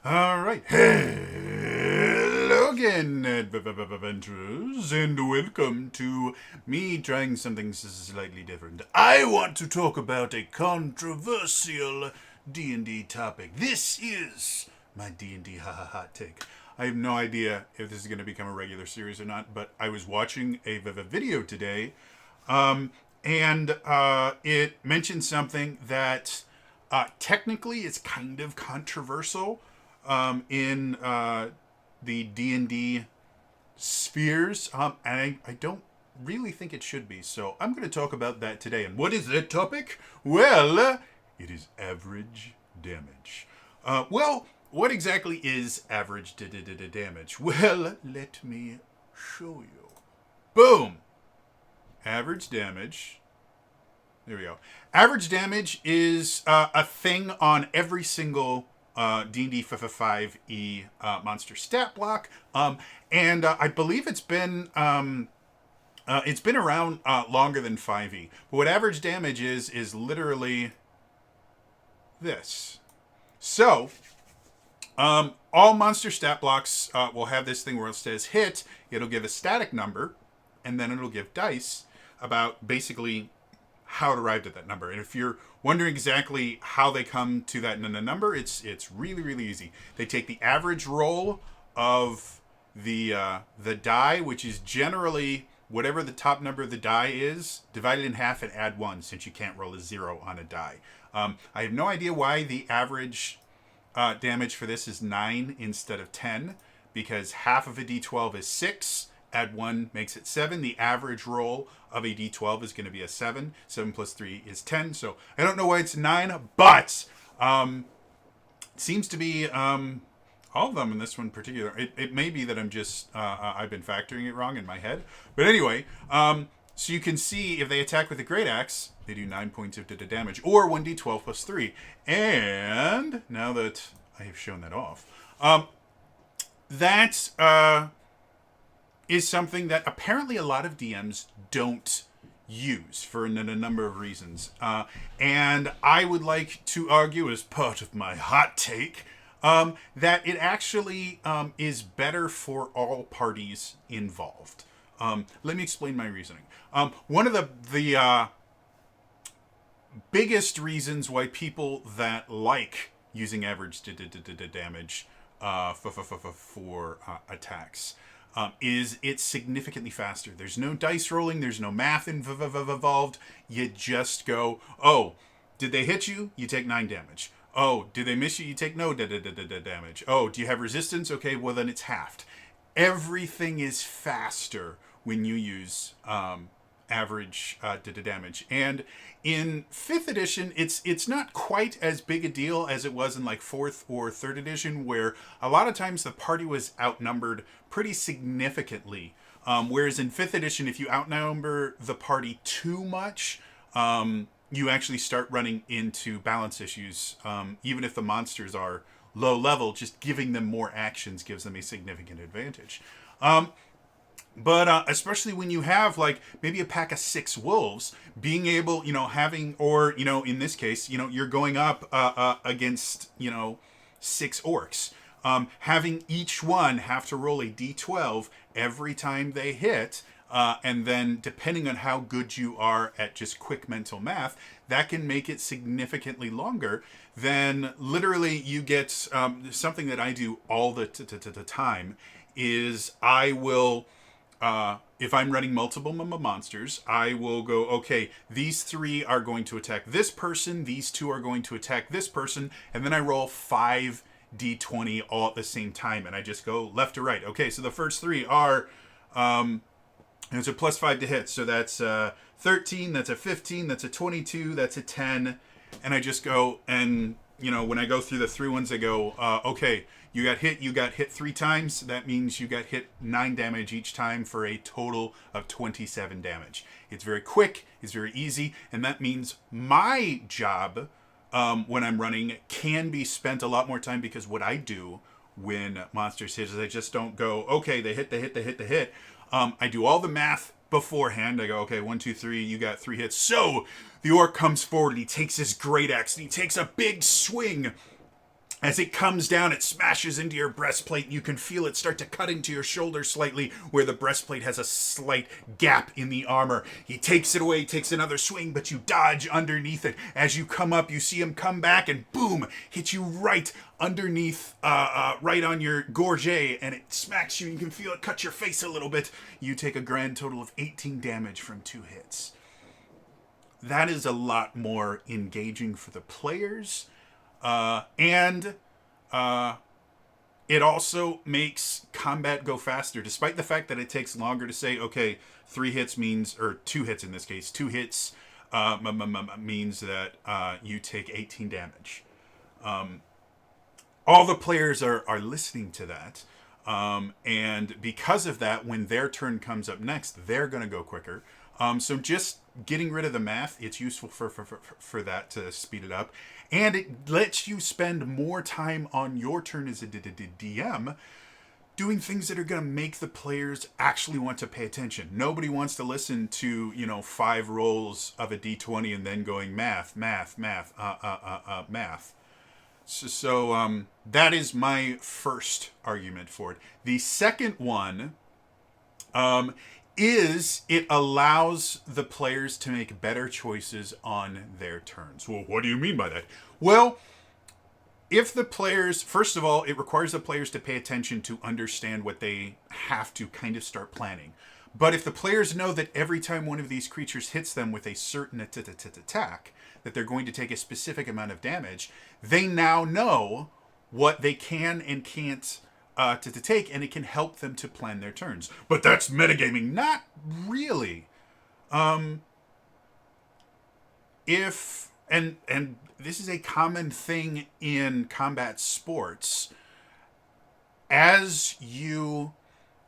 All right. Hello again, adventurers, and welcome to me trying something slightly different. I want to talk about a controversial D&D topic. This is my D&D hot take. I have no idea if this is going to become a regular series or not, but I was watching a video today, and it mentioned something that technically is kind of controversial in the D&D spheres, and I don't really think it should be. So I'm going to talk about that today. And what is that topic? Well, it is average damage. What exactly is average damage? Well, let me show you. Boom! Average damage. There we go. Average damage is a thing on every single D&D 5e monster stat block, and I believe it's been around longer than 5e. But what average damage is literally this. So, all monster stat blocks will have this thing where it says hit. It'll give a static number, and then it'll give dice about basically how it arrived at that number. And if you're wondering exactly how they come to that number, it's really, really easy. They take the average roll of the die, which is generally whatever the top number of the die is, divide it in half and add 1, since you can't roll a 0 on a die. I have no idea why the average damage for this is 9 instead of 10, because half of a d12 is 6. Add 1 makes it 7. The average roll of a d12 is going to be a 7. 7 plus 3 is 10. So I don't know why it's 9, but it seems to be all of them in this one in particular. It may be that I'm just, I've been factoring it wrong in my head. But anyway, so you can see if they attack with a great axe, they do 9 points of damage, or 1d12 plus 3. And now that I have shown that off, that is something that apparently a lot of DMs don't use for a number of reasons. And I would like to argue, as part of my hot take, that it actually is better for all parties involved. Let me explain my reasoning. One of the biggest reasons why people that like using average damage for attacks is it's significantly faster. There's no dice rolling. There's no math involved. You just go, oh, did they hit you? You take 9 damage. Oh, did they miss you? You take no damage. Oh, do you have resistance? Okay, well then it's halved. Everything is faster when you use average damage. And in 5th edition, it's not quite as big a deal as it was in like 4th or 3rd edition, where a lot of times the party was outnumbered pretty significantly. Whereas in 5th edition, if you outnumber the party too much, you actually start running into balance issues. Even if the monsters are low level, just giving them more actions gives them a significant advantage. But especially when you have like maybe a pack of 6 wolves, being able, having, or, in this case, you're going up against, 6 orcs. Having each one have to roll a d12 every time they hit, and then depending on how good you are at just quick mental math, that can make it significantly longer. Then literally you get something that I do all the time is I will... if I'm running multiple monsters, I will go, okay, these 3 are going to attack this person, these 2 are going to attack this person, and then I roll 5 d20 all at the same time, and I just go left to right. Okay, so the first 3 are, it's a plus 5 to hit, so that's 13, that's a 15, that's a 22, that's a 10, and I just go, and, when I go through the 3 ones, I go, okay, you got hit 3 times. That means you got hit 9 damage each time for a total of 27 damage. It's very quick, it's very easy, and that means my job when I'm running can be spent a lot more time, because what I do when monsters hit is I just don't go, okay, they hit. I do all the math beforehand. I go, okay, 1, 2, 3, you got 3 hits. So the orc comes forward and he takes his great axe and he takes a big swing As it comes down, it smashes into your breastplate, and you can feel it start to cut into your shoulder slightly, where the breastplate has a slight gap in the armor. He takes it away, takes another swing, but you dodge underneath it. As you come up, you see him come back and boom, hit you right underneath, right on your gorget, and it smacks you. You can feel it cut your face a little bit. You take a grand total of 18 damage from 2 hits. That is a lot more engaging for the players. And it also makes combat go faster, despite the fact that it takes longer to say, okay, 3 hits means, or 2 hits in this case, 2 hits means that you take 18 damage. All the players are listening to that. And because of that, when their turn comes up next, they're going to go quicker. So just getting rid of the math, it's useful for that to speed it up. And it lets you spend more time on your turn as a DM doing things that are going to make the players actually want to pay attention. Nobody wants to listen to, 5 rolls of a d20 and then going math. So that is my first argument for it. The second one is it allows the players to make better choices on their turns. Well, what do you mean by that? Well, if the players, first of all, it requires the players to pay attention to understand what they have to kind of start planning. But if the players know that every time one of these creatures hits them with a certain attack, that they're going to take a specific amount of damage, they now know what they can and can't to take, and it can help them to plan their turns. But that's metagaming. Not really. If and this is a common thing in combat sports. As you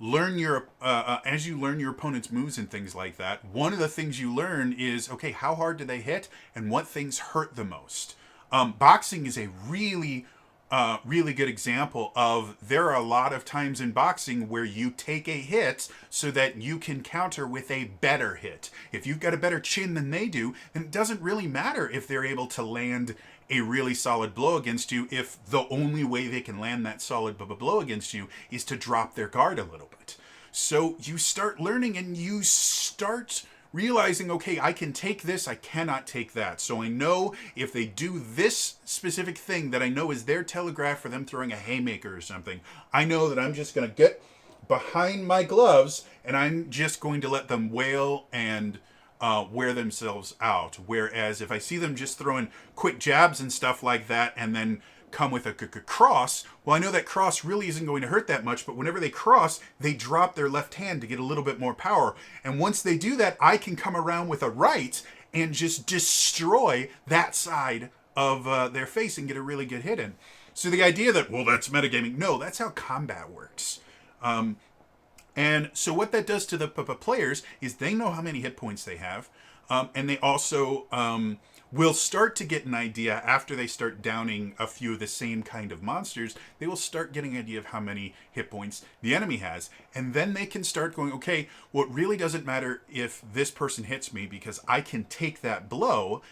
learn your opponent's moves and things like that, one of the things you learn is, okay, how hard do they hit and what things hurt the most. Boxing is a really good example of, there are a lot of times in boxing where you take a hit so that you can counter with a better hit. If you've got a better chin than they do, then it doesn't really matter if they're able to land a really solid blow against you, if the only way they can land that solid blow against you is to drop their guard a little bit. So you start learning and you start realizing, okay, I can take this, I cannot take that. So I know if they do this specific thing that I know is their telegraph for them throwing a haymaker or something, I know that I'm just going to get behind my gloves and I'm just going to let them wail and wear themselves out. Whereas if I see them just throwing quick jabs and stuff like that and then come with a cross, well, I know that cross really isn't going to hurt that much, but whenever they cross, they drop their left hand to get a little bit more power. And once they do that, I can come around with a right and just destroy that side of their face and get a really good hit in. So the idea that, well, that's metagaming, no, that's how combat works. And so what that does to the players is they know how many hit points they have, and they also will start to get an idea after they start downing a few of the same kind of monsters. They will start getting an idea of how many hit points the enemy has, and then they can start going, okay, well, it really doesn't matter if this person hits me because I can take that blow.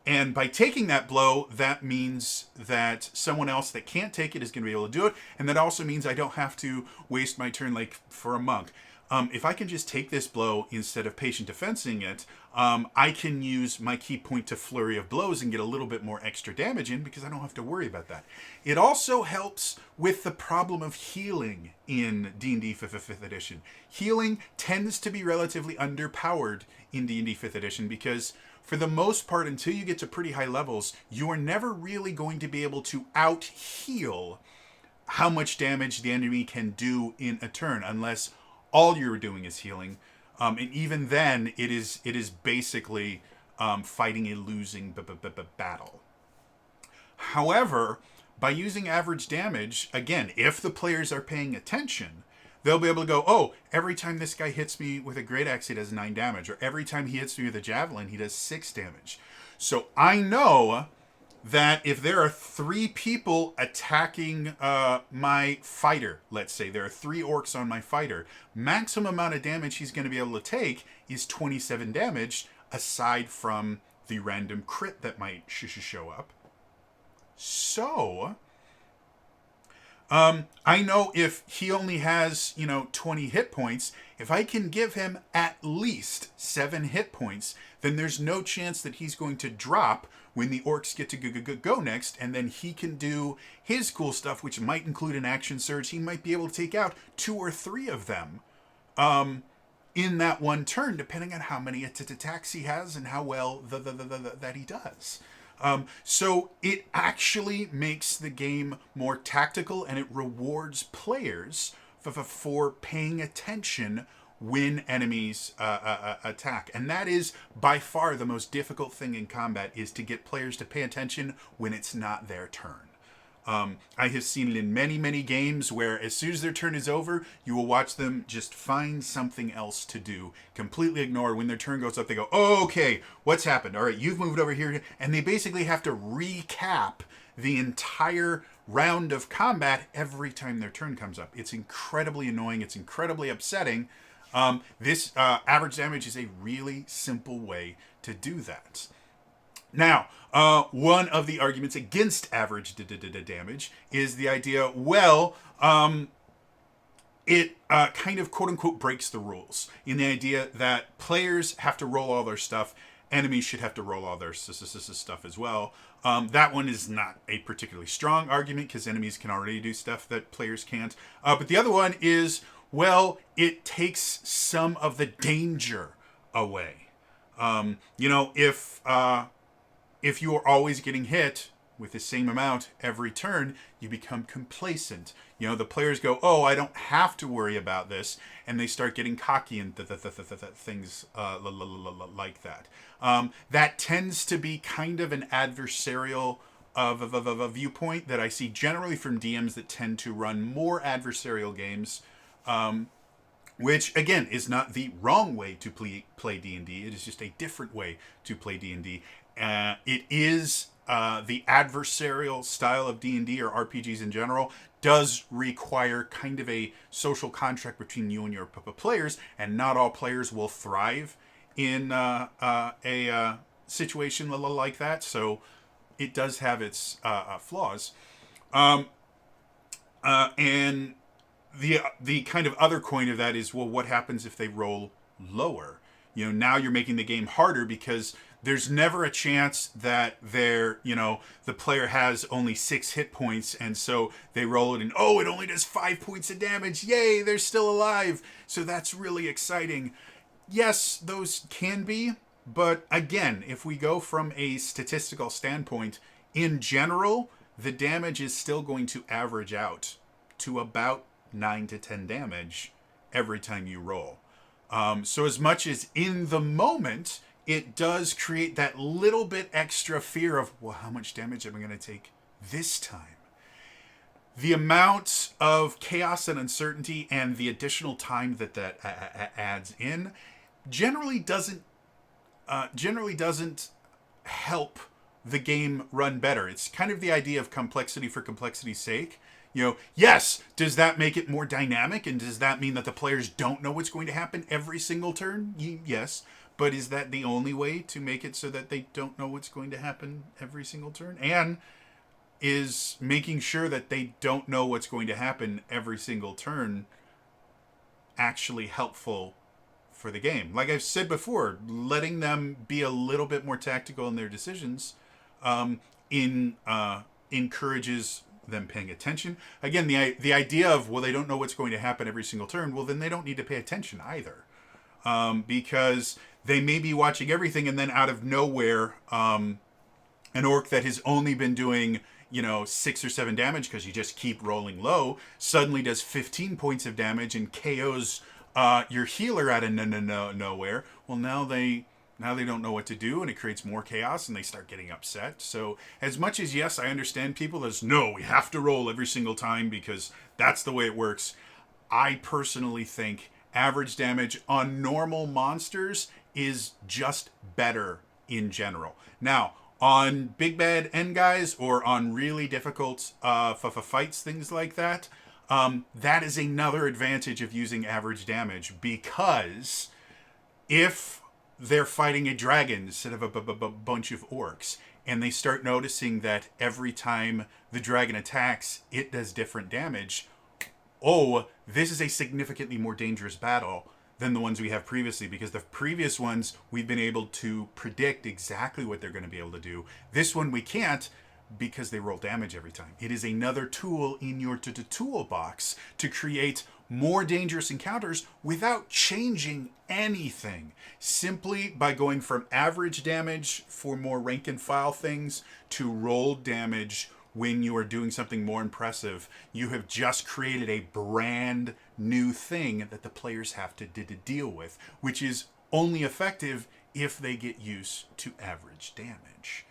And by taking that blow, that means that someone else that can't take it is going to be able to do it. And that also means I don't have to waste my turn like for a monk. If I can just take this blow instead of patient defensing it, I can use my key point to flurry of blows and get a little bit more extra damage in because I don't have to worry about that. It also helps with the problem of healing in D&D 5th edition. Healing tends to be relatively underpowered in D&D 5th edition because for the most part, until you get to pretty high levels, you are never really going to be able to out-heal how much damage the enemy can do in a turn, unless all you're doing is healing. And even then, it is basically fighting a losing battle. However, by using average damage, again, if the players are paying attention, they'll be able to go, oh, every time this guy hits me with a great axe, he does 9 damage. Or every time he hits me with a javelin, he does 6 damage. So I know that if there are 3 people attacking my fighter, let's say there are 3 orcs on my fighter, maximum amount of damage he's going to be able to take is 27 damage, aside from the random crit that might show up. So, I know if he only has, 20 hit points, if I can give him at least 7 hit points, then there's no chance that he's going to drop when the orcs get to go next, and then he can do his cool stuff, which might include an action surge. He might be able to take out 2 or 3 of them in that one turn, depending on how many attacks he has and how well that he does. So it actually makes the game more tactical, and it rewards players for paying attention when enemies attack. And that is by far the most difficult thing in combat, is to get players to pay attention when it's not their turn. I have seen it in many, many games where as soon as their turn is over, you will watch them just find something else to do. Completely ignore when their turn goes up. They go, oh, okay, what's happened? All right, you've moved over here. And they basically have to recap the entire round of combat every time their turn comes up. It's incredibly annoying. It's incredibly upsetting. This average damage is a really simple way to do that. Now, one of the arguments against average damage is the idea, well, it kind of quote-unquote breaks the rules in the idea that players have to roll all their stuff, enemies should have to roll all their stuff as well. That one is not a particularly strong argument because enemies can already do stuff that players can't. But the other one is, well, it takes some of the danger away. If you are always getting hit with the same amount every turn, you become complacent. The players go, oh, I don't have to worry about this, and they start getting cocky and things like that. That tends to be kind of an adversarial of a viewpoint that I see generally from DMs that tend to run more adversarial games, which, again, is not the wrong way to play D&D. It is just a different way to play D&D. It is the adversarial style of D&D or RPGs in general does require kind of a social contract between you and your players, and not all players will thrive in a situation like that. So it does have its flaws. And the kind of other coin of that is, well, what happens if they roll lower? Now you're making the game harder because there's never a chance that the player has only 6 hit points, and so they roll it and, oh, it only does 5 points of damage. Yay, they're still alive. So that's really exciting. Yes, those can be, but again, if we go from a statistical standpoint, in general, the damage is still going to average out to about 9 to 10 damage every time you roll. So as much as in the moment, it does create that little bit extra fear of, well, how much damage am I going to take this time? The amount of chaos and uncertainty and the additional time that adds in generally doesn't help the game run better. It's kind of the idea of complexity for complexity's sake. Yes, does that make it more dynamic? And does that mean that the players don't know what's going to happen every single turn? Yes. But is that the only way to make it so that they don't know what's going to happen every single turn? And is making sure that they don't know what's going to happen every single turn actually helpful for the game? Like I've said before, letting them be a little bit more tactical in their decisions encourages them paying attention. Again, the idea of, well, they don't know what's going to happen every single turn, well, then they don't need to pay attention either. Because they may be watching everything, and then out of nowhere, an orc that has only been doing, 6 or 7 damage because you just keep rolling low, suddenly does 15 points of damage and KOs your healer out of nowhere. Well, now they don't know what to do, and it creates more chaos, and they start getting upset. So as much as, yes, I understand people as, no, we have to roll every single time because that's the way it works, I personally think average damage on normal monsters is just better in general. Now, on big bad end guys or on really difficult fights, things like that, that is another advantage of using average damage, because if they're fighting a dragon instead of a bunch of orcs, and they start noticing that every time the dragon attacks, it does different damage. Oh, this is a significantly more dangerous battle than the ones we have previously, because the previous ones we've been able to predict exactly what they're going to be able to do. This one we can't, because they roll damage every time. It is another tool in your toolbox to create more dangerous encounters without changing anything. Simply by going from average damage for more rank and file things to roll damage when you are doing something more impressive, you have just created a brand new thing that the players have to deal with, which is only effective if they get used to average damage.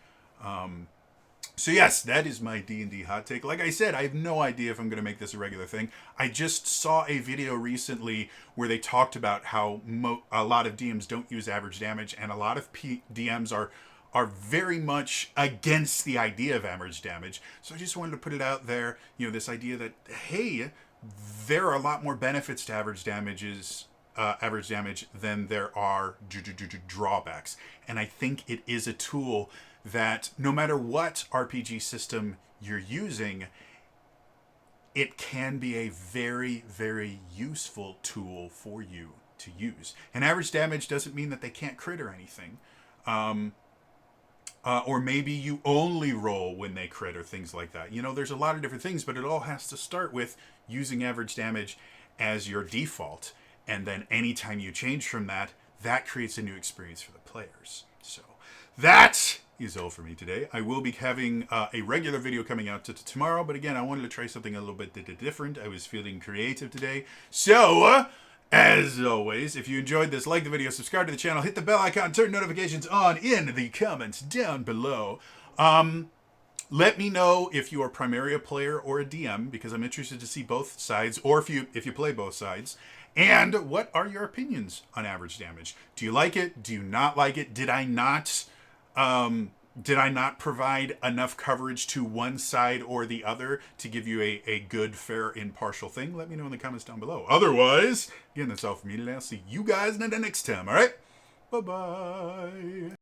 So yes, that is my D&D hot take. Like I said, I have no idea if I'm going to make this a regular thing. I just saw a video recently where they talked about how a lot of DMs don't use average damage, and a lot of DMs are very much against the idea of average damage. So I just wanted to put it out there, this idea that, hey, there are a lot more benefits to average damage than there are drawbacks. And I think it is a tool that no matter what RPG system you're using, it can be a very, very useful tool for you to use. And average damage doesn't mean that they can't crit or anything. Or maybe you only roll when they crit or things like that. There's a lot of different things, but it all has to start with using average damage as your default. And then anytime you change from that, that creates a new experience for the players. So that is all for me today. I will be having a regular video coming out tomorrow, but again, I wanted to try something a little bit different. I was feeling creative today. So, as always, if you enjoyed this, like the video, subscribe to the channel, hit the bell icon, turn notifications on in the comments down below. Let me know if you are primarily a player or a DM, because I'm interested to see both sides, or if you play both sides. And what are your opinions on average damage? Do you like it? Do you not like it? Did I not provide enough coverage to one side or the other to give you a good, fair, impartial thing? Let me know in the comments down below. Otherwise, again, that's all from me today. I'll see you guys in the next time, all right? Bye-bye.